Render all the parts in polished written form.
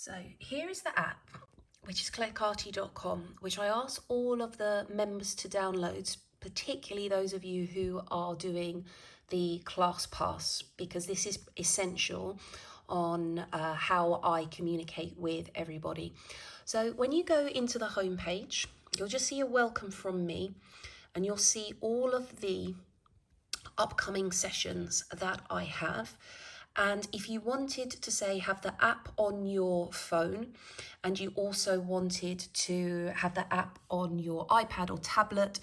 So here is the app, which is collectarty.com, which I ask all of the members to download, particularly those of you who are doing the class pass, because this is essential on how I communicate with everybody. So when you go into the home page, you'll just see a welcome from me, and you'll see all of the upcoming sessions that I have. And if you wanted to say have the app on your phone, and you also wanted to have the app on your iPad or tablet,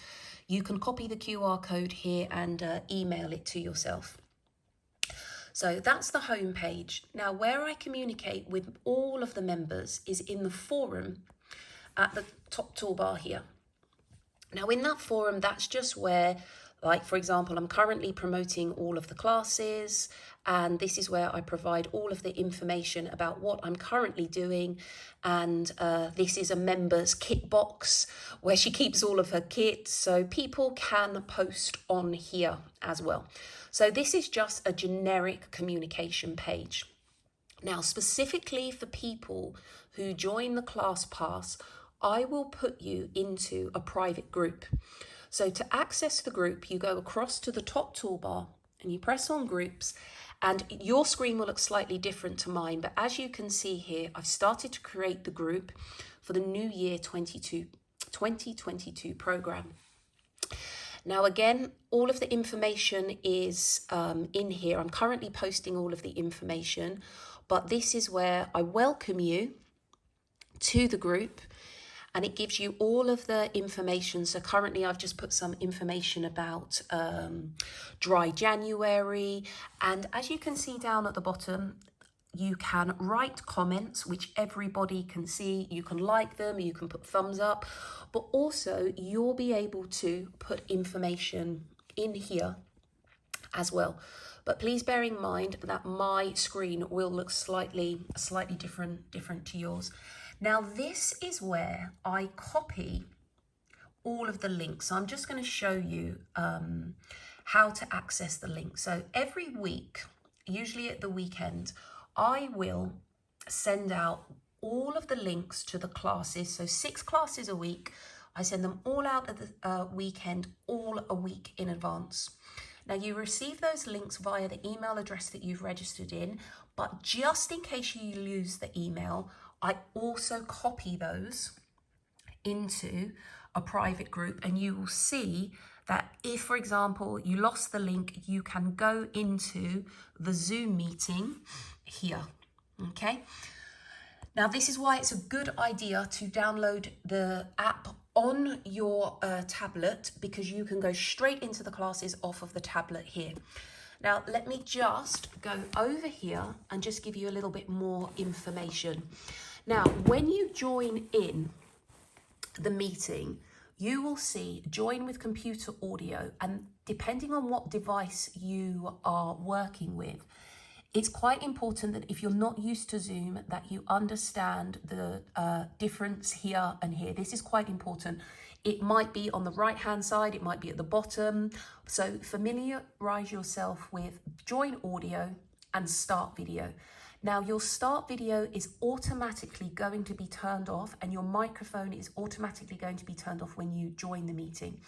you can copy the QR code here and email it to yourself. So that's the home page. Now, where I communicate with all of the members is in the forum at the top toolbar here. Now, in that forum, that's just where, like, for example, I'm currently promoting all of the classes, and this is where I provide all of the information about what I'm currently doing. And this is a member's kit box where she keeps all of her kit, so people can post on here as well. So this is just a generic communication page. Now, specifically for people who join the class pass, I will put you into a private group. So to access the group, you go across to the top toolbar and you press on groups, and your screen will look slightly different to mine. But as you can see here, I've started to create the group for the new year 2022 program. Now, again, all of the information is in here. I'm currently posting all of the information, but this is where I welcome you to the group, and it gives you all of the information. So currently I've just put some information about dry January. And as you can see down at the bottom, you can write comments, which everybody can see. You can like them, you can put thumbs up, but also you'll be able to put information in here as well. But please bear in mind that my screen will look slightly different to yours. Now, this is where I copy all of the links. So I'm just going to show you how to access the link. So every week, usually at the weekend, I will send out all of the links to the classes. So 6 classes a week. I send them all out at the weekend, all a week in advance. Now, you receive those links via the email address that you've registered in, but just in case you lose the email, I also copy those into a private group, and you will see that if, for example, you lost the link, you can go into the Zoom meeting here, okay? Now, this is why it's a good idea to download the app on your tablet, because you can go straight into the classes off of the tablet here. Now, let me just go over here and just give you a little bit more information. Now, when you join in the meeting, you will see join with computer audio, and depending on what device you are working with, it's quite important that if you're not used to Zoom, that you understand the difference here and here. This is quite important. It might be on the right-hand side, it might be at the bottom. So familiarize yourself with join audio and start video. Now, your start video is automatically going to be turned off, and your microphone is automatically going to be turned off when you join the meeting.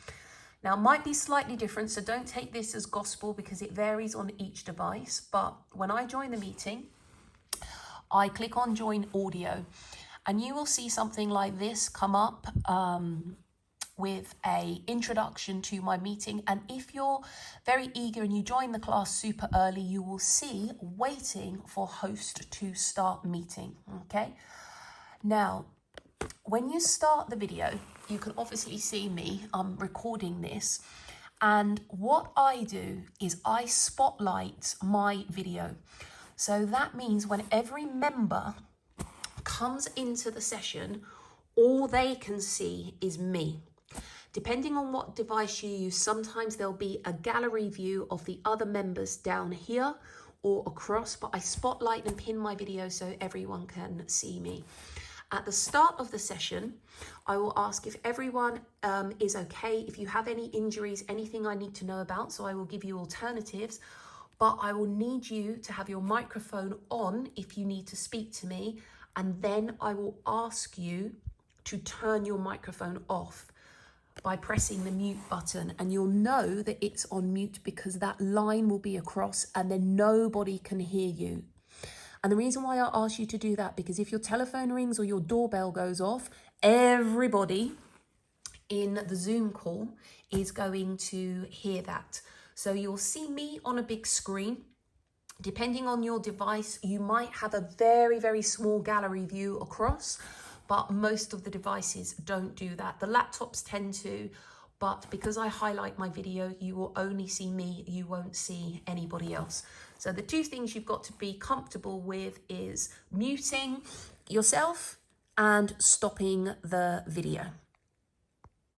Now, it might be slightly different, so don't take this as gospel because it varies on each device. But when I join the meeting, I click on join audio, and you will see something like this come up with a introduction to my meeting. And if you're very eager and you join the class super early, you will see waiting for host to start meeting, okay? Now, when you start the video, you can obviously see me, I'm recording this. And what I do is I spotlight my video. So that means when every member comes into the session, all they can see is me. Depending on what device you use, sometimes there'll be a gallery view of the other members down here or across, but I spotlight and pin my video so everyone can see me. At the start of the session, I will ask if everyone is okay, if you have any injuries, anything I need to know about, so I will give you alternatives, but I will need you to have your microphone on if you need to speak to me, and then I will ask you to turn your microphone off by pressing the mute button, and you'll know that it's on mute because that line will be across and then nobody can hear you. And the reason why I ask you to do that, because if your telephone rings or your doorbell goes off, everybody in the Zoom call is going to hear that. So you'll see me on a big screen. Depending on your device, you might have a very, very small gallery view across, but most of the devices don't do that. The laptops tend to, but because I highlight my video, you will only see me, you won't see anybody else. So the two things you've got to be comfortable with is muting yourself and stopping the video.